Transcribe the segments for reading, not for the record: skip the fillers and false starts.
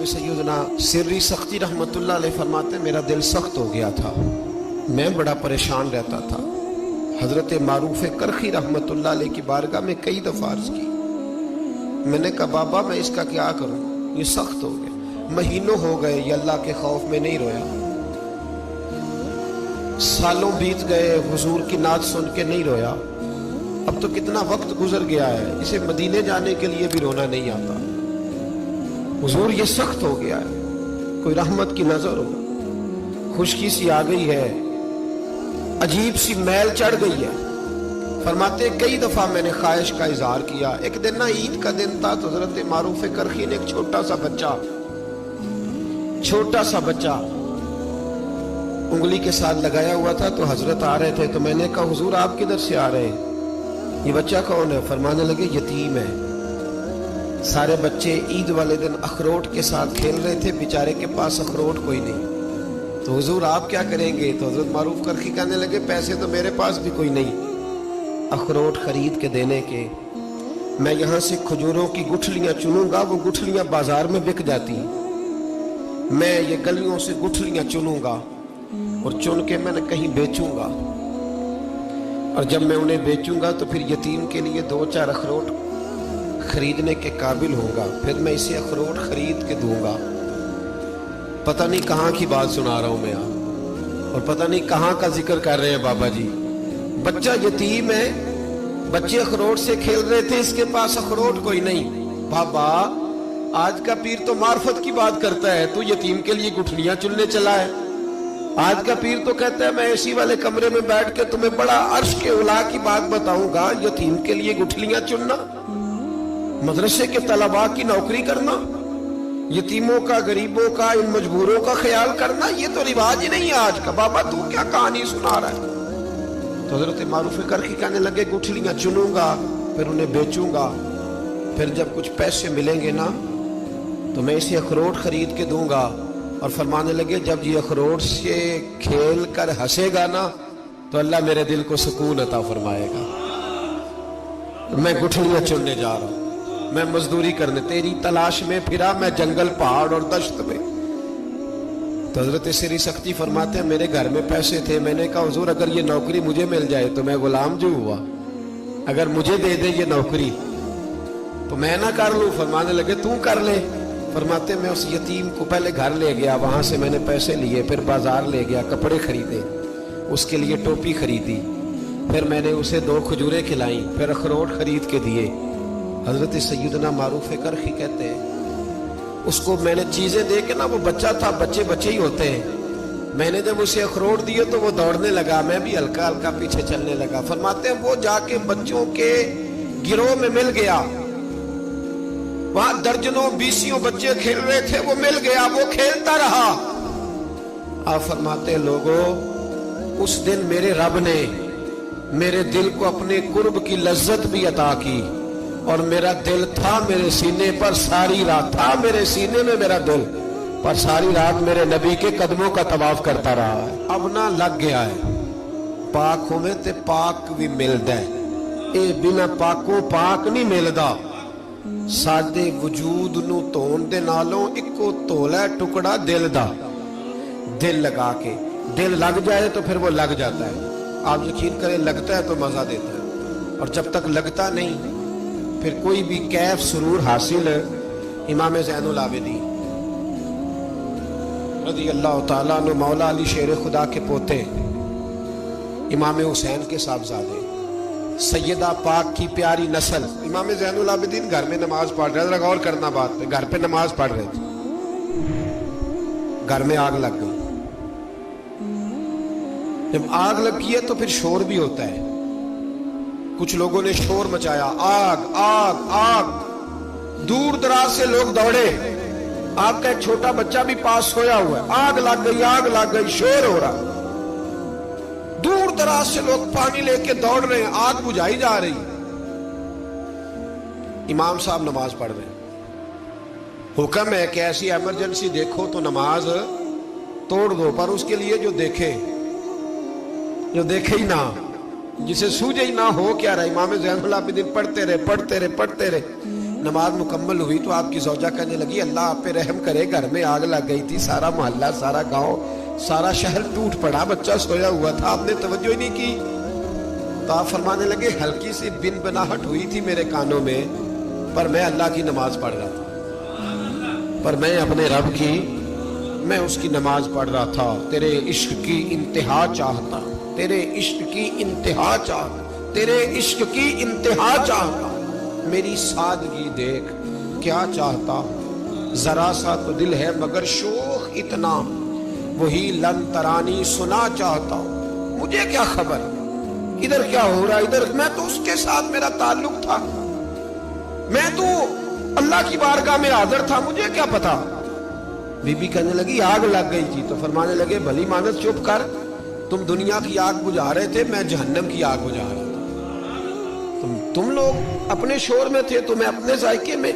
जनाब सैयदना सिर्री सख्ती रहमतुल्लाह अलैह फरमाते मेरा दिल सख्त हो गया था, मैं बड़ा परेशान रहता था। हजरत मारूफ करखी रहमतुल्लाह अलैह की बारगाह में कई दफ़ा अर्ज की। मैंने कहा बाबा मैं इसका क्या करूं, ये सख्त हो गया। महीनों हो गए ये अल्लाह के खौफ में नहीं रोया, सालों बीत गए हुजूर की नात सुन के नहीं रोया। अब तो कितना वक्त गुजर गया है, इसे मदीने जाने के लिए भी रोना नहीं आता। हुजूर ये सख्त हो गया है, कोई रहमत की नजर हो, खुशकी सी आ गई है, अजीब सी मैल चढ़ गई है। फरमाते कई दफा मैंने ख्वाहिश का इजहार किया। एक दिन ना ईद का दिन था तो हजरत मारूफ करखी ने एक छोटा सा बच्चा उंगली के साथ लगाया हुआ था, तो हजरत आ रहे थे। तो मैंने कहा हुजूर आप किधर से आ रहे हैं, ये बच्चा कौन है? फरमाने लगे यतीम है। सारे बच्चे ईद वाले दिन अखरोट के साथ खेल रहे थे, बेचारे के पास अखरोट कोई नहीं। तो हुजूर आप क्या करेंगे? तो हजरत मारूफ करखी कहने लगे पैसे तो मेरे पास भी कोई नहीं अखरोट खरीद के देने के। मैं यहाँ से खजूरों की गुठलियाँ चुनूंगा, वो गुठलियाँ बाजार में बिक जाती, मैं ये गलियों से गुठलियाँ चुनूंगा और चुन के मैंने कहीं बेचूंगा, और जब मैं उन्हें बेचूंगा तो फिर यतीम के लिए 2-4 अखरोट खरीदने के काबिल होगा, फिर मैं इसे अखरोट खरीद के दूंगा। पता नहीं कहाँ की बात सुना रहा हूं मैं आप, और पता नहीं कहाँ का जिक्र कर रहे हैं बाबा जी। बच्चा यतीम है, बच्चे अखरोट से खेल रहे थे, इसके पास अखरोट कोई नहीं। बाबा आज का पीर तो मार्फत की बात करता है, तू यतीम के लिए गुठलियां चुनने चला है। आज का पीर तो कहता है मैं एसी वाले कमरे में बैठ के तुम्हें बड़ा अर्श के उला की बात बताऊंगा, यतीम के लिए गुठलियां चुनना, मदरसे के तलबा की नौकरी करना, यतीमों का, गरीबों का, इन मजबूरों का ख्याल करना, ये तो रिवाज ही नहीं है आज का। बाबा तू क्या कहानी सुना रहा है? तो हजरत मारूफ करखी कहने लगे गुठलियां चुनूंगा, फिर उन्हें बेचूंगा, फिर जब कुछ पैसे मिलेंगे ना तो मैं इसे अखरोट खरीद के दूंगा। और फरमाने लगे जब ये अखरोट से खेल कर हंसेगा ना तो अल्लाह मेरे दिल को सुकून अता फरमाएगा। मैं गुठलियां चुनने जा रहा हूं, मैं मजदूरी करने तेरी तलाश में फिरा, मैं जंगल, पहाड़ और दश्त में। तो हजरत सिरी सख्ती फरमाते हैं मेरे घर में पैसे थे, मैंने कहा हुजूर अगर ये नौकरी मुझे मिल जाए तो मैं गुलाम जो हुआ, अगर मुझे दे दे ये नौकरी तो मैं ना कर लूं। फरमाने लगे तू कर ले। फरमाते मैं उस यतीम को पहले घर ले गया, वहां से मैंने पैसे लिए, फिर बाजार ले गया, कपड़े खरीदे, उसके लिए टोपी खरीदी, फिर मैंने उसे 2 खजूरें खिलाई, फिर अखरोट खरीद के दिए। हजरत सैयदना मारूफ करखी कहते हैं उसको मैंने चीजें दे के ना, वो बच्चा था, बच्चे ही होते हैं, मैंने जब उसे अखरोट दिए तो वो दौड़ने लगा, मैं भी हल्का हल्का पीछे चलने लगा। फरमाते हैं वो जाके बच्चों के गिरोह में मिल गया, वहां दर्जनों 20 बच्चे खेल रहे थे, वो मिल गया, वो खेलता रहा। आप फरमाते लोगों उस दिन मेरे रब ने मेरे दिल को अपने कुर्ब की लज्जत भी अता की, और मेरा दिल था मेरे सीने पर सारी रात, था मेरे सीने में मेरा दिल, पर सारी रात मेरे नबी के कदमों का तवाफ करता रहा है। अब ना लग गया है, पाक होवे ते पाक भी मिलदा है, ए बिना पाकों पाक नहीं मिलदा। साडे वजूद नू धोण दे नालों इक्को धोला टुकड़ा दिल दा, दिल लगा के, दिल लग जाए तो फिर वो लग जाता है। आप यकीन करें लगता है तो मजा देता है, और जब तक लगता नहीं फिर कोई भी कैफ सुरूर हासिल। इमाम ज़ैनुल आबिदीन रज़ी अल्लाह तआला अन्हु मौला अली शेर खुदा के पोते, इमाम हुसैन के साहबजादे, सैयदा पाक की प्यारी नस्ल। इमाम ज़ैनुल आबिदीन घर में नमाज पढ़ रहे थे, गौर करना बात पे, घर पे नमाज पढ़ रहे थे, घर में आग लग गई। जब आग लगी है तो फिर शोर भी होता है, कुछ लोगों ने शोर मचाया, आग आग आग, दूर दराज से लोग दौड़े, आपका एक छोटा बच्चा भी पास सोया हुआ है, आग लग गई, शोर हो रहा, दूर दराज से लोग पानी लेके दौड़ रहे हैं, आग बुझाई जा रही। इमाम साहब नमाज पढ़ रहे हैं, हुक्म है कि ऐसी इमरजेंसी देखो तो नमाज तोड़ दो, पर उसके लिए जो देखे ही ना, जिसे सूझे ही ना हो क्या रहा। इमाम ज़ैनुल आबिदीन पढ़ते रहे, نماز مکمل ہوئی تو آپ کی زوجہ کہنے لگی اللہ آپ پہ رحم کرے، گھر میں آگ لگ گئی تھی، سارا محلہ، سارا گاؤں، سارا شہر ٹوٹ پڑا، بچہ سویا ہوا تھا، آپ نے توجہ ہی نہیں کی۔ تو آپ فرمانے لگے ہلکی سی بن بناہٹ ہوئی تھی میرے کانوں میں، پر میں اللہ کی نماز پڑھ رہا تھا، پر میں اپنے رب کی، میں اس کی نماز پڑھ رہا تھا، تیرے عشق کی انتہا چاہتا، تیرے عشق کی انتہا چاہتا، تیرے عشق کی انتہا چاہتا، میری سادگی دیکھ کیا چاہتا، ذرا سا تو دل ہے مگر شوق اتنا، وہی لن ترانی سنا چاہتا ہوں، مجھے کیا خبر ادھر کیا ہو رہا، ادھر میں تو اس کے ساتھ میرا تعلق تھا، میں تو اللہ کی بارگاہ میں حاضر تھا، مجھے کیا پتا۔ بی بی کہنے لگی آگ لگ گئی تھی، تو فرمانے لگے بھلی مانس چپ کر، تم دنیا کی آگ بجھا رہے تھے، میں جہنم کی آگ بجھا رہا تھا، تم لوگ اپنے شور میں تھے تو میں اپنے ذائقے میں۔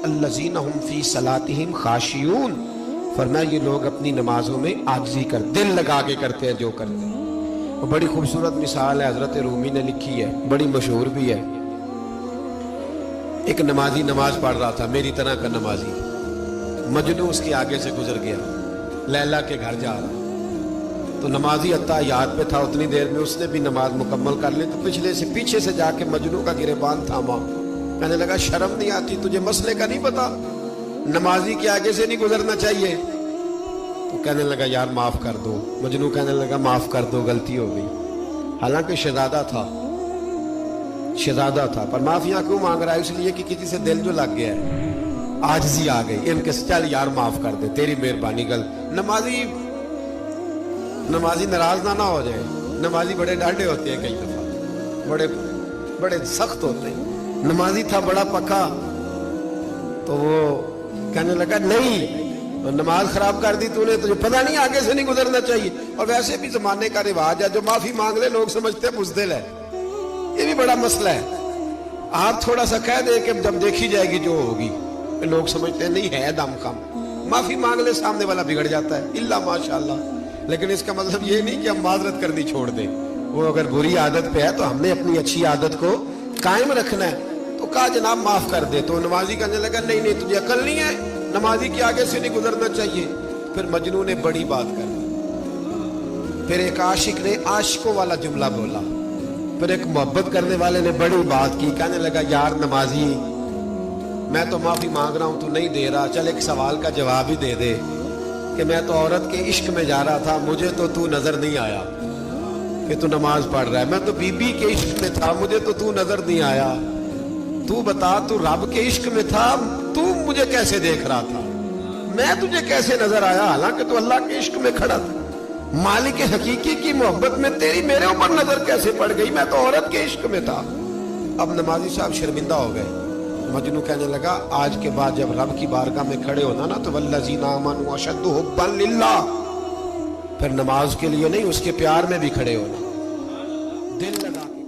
الذین ھم فی صلاتہم خاشعون، فرمایا یہ لوگ اپنی نمازوں میں عاجزی کر، دل لگا کے کرتے ہیں جو کرتے ہیں۔ وہ بڑی خوبصورت مثال ہے، حضرت رومی نے لکھی ہے، بڑی مشہور بھی ہے۔ ایک نمازی نماز پڑھ رہا تھا، میری طرح کا نمازی، مجنو اس کے آگے سے گزر گیا، لیلا کے گھر جا رہا، تو نمازی اتحیات پہ تھا، اتنی دیر میں اس نے بھی نماز مکمل کر لی، تو پیچھے سے جا کے مجنو کا گریبان تھاما، کہنے لگا شرم نہیں آتی تجھے، مسئلے کا نہیں پتا، نمازی کے آگے سے نہیں گزرنا چاہیے؟ تو کہنے لگا یار معاف کر دو، مجنو کہنے لگا معاف کر دو، غلطی ہو گئی، حالانکہ شہزادہ تھا، پر معافیاں کیوں مانگ رہا ہے؟ اس لیے کہ کسی سے دل جو لگ گیا ہے، عاجزی آ گئی، ان کے چل یار معاف کر دے، تیری مہربانی، نمازی ناراض نہ ہو جائے، نمازی بڑے ڈانڈے ہوتے ہیں، کئی دفعہ بڑے سخت ہوتے ہیں، نمازی تھا بڑا پکا، تو وہ کہنے لگا نہیں، نماز خراب کر دی تو نے، تجھے پتہ نہیں آگے سے نہیں گزرنا چاہیے، اور ویسے بھی زمانے کا رواج ہے، جو معافی مانگ لے لوگ سمجھتے ہیں بزدل ہے، یہ بھی بڑا مسئلہ ہے، آپ تھوڑا سا کہہ دیں کہ جب دیکھی جائے گی جو ہوگی، لوگ سمجھتے ہیں نہیں ہے دم کم، معافی مانگ لے سامنے والا بگڑ جاتا ہے، اللہ ماشاءاللہ، لیکن اس کا مطلب یہ نہیں کہ ہم معذرت کرنی چھوڑ دیں، وہ اگر بری عادت پہ ہے تو ہم نے اپنی اچھی عادت کو قائم رکھنا ہے، تو کہا جناب معاف کر دے، تو نمازی کہنے لگا نہیں تجھے عقل نہیں ہے، نمازی کے آگے سے نہیں گزرنا چاہیے۔ پھر مجنون نے بڑی بات کر دی، پھر ایک عاشق نے عاشقوں والا جملہ بولا، پھر ایک محبت کرنے والے نے بڑی بات کی، کہنے لگا یار نمازی میں تو معافی مانگ رہا ہوں، تو نہیں دے رہا، چل ایک سوال کا جواب ہی دے دے کہ میں تو عورت کے عشق میں جا رہا تھا، مجھے تو نظر نہیں آیا کہ تو نماز پڑھ رہا ہے، میں تو بی بی کے عشق میں تھا، مجھے تو نظر نہیں آیا، تو بتا تو رب کے عشق میں تھا، تو مجھے کیسے دیکھ رہا تھا، میں تجھے کیسے نظر آیا، حالانکہ تو اللہ کے عشق میں کھڑا تھا، مالک حقیقی کی محبت میں تیری میرے اوپر نظر کیسے پڑ گئی، میں تو عورت کے عشق میں تھا۔ اب نمازی صاحب شرمندہ ہو گئے، مجنو کہنے لگا آج کے بعد جب رب کی بارگاہ میں کھڑے ہونا نا تو والذین آمنوا اشد حبا للہ، پھر نماز کے لیے نہیں، اس کے پیار میں بھی کھڑے ہونا، دل لگا کے